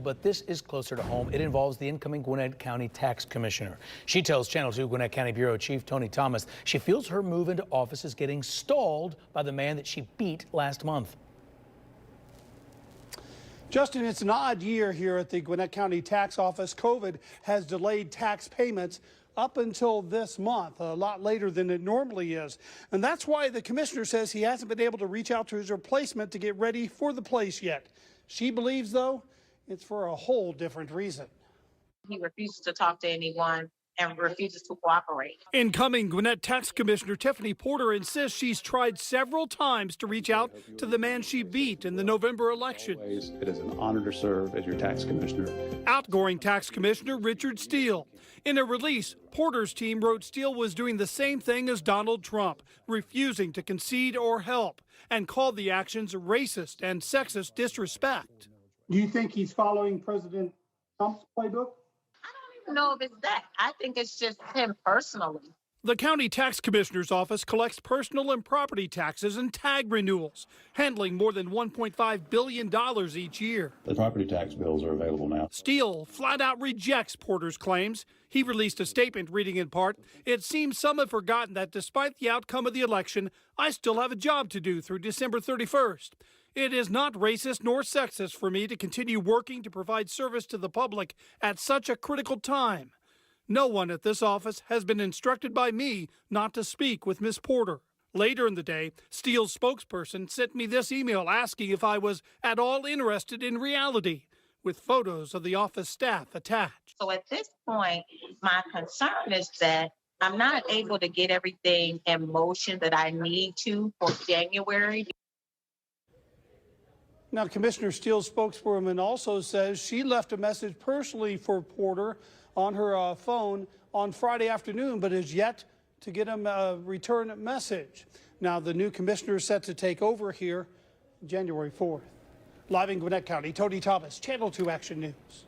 But this is closer to home. It involves the incoming Gwinnett County Tax Commissioner. She tells Channel 2 Gwinnett County Bureau Chief Tony Thomas she feels her move into office is getting stalled by the man that she beat last month. Justin, it's an odd year here at the Gwinnett County Tax Office. COVID has delayed tax payments up until this month, a lot later than it normally is. And that's why the commissioner says he hasn't been able to reach out to his replacement to get ready for the place yet. She believes, though, it's for a whole different reason. He refuses to talk to anyone and refuses to cooperate. Incoming Gwinnett Tax Commissioner Tiffany Porter insists she's tried several times to reach out to the man she beat in the November election. It is an honor to serve as your tax commissioner. Outgoing Tax Commissioner Richard Steele. In a release, Porter's team wrote Steele was doing the same thing as Donald Trump, refusing to concede or help, and called the actions racist and sexist disrespect. Do you think he's following President Trump's playbook? I don't even know if it's that. I think it's just him personally. The county tax commissioner's office collects personal and property taxes and tag renewals, handling more than $1.5 billion each year. The property tax bills are available now. Steele flat out rejects Porter's claims. He released a statement reading in part, "It seems some have forgotten that despite the outcome of the election, I still have a job to do through December 31st. It is not racist nor sexist for me to continue working to provide service to the public at such a critical time. No one at this office has been instructed by me not to speak with Ms. Porter." Later in the day, Steele's spokesperson sent me this email asking if I was at all interested in reality, with photos of the office staff attached. So at this point, my concern is that I'm not able to get everything in motion that I need to for January. Now, Commissioner Steele's spokeswoman also says she left a message personally for Porter on her phone on Friday afternoon, but is yet to get him a return message. Now, the new commissioner is set to take over here January 4th. Live in Gwinnett County, Tony Thomas, Channel 2 Action News.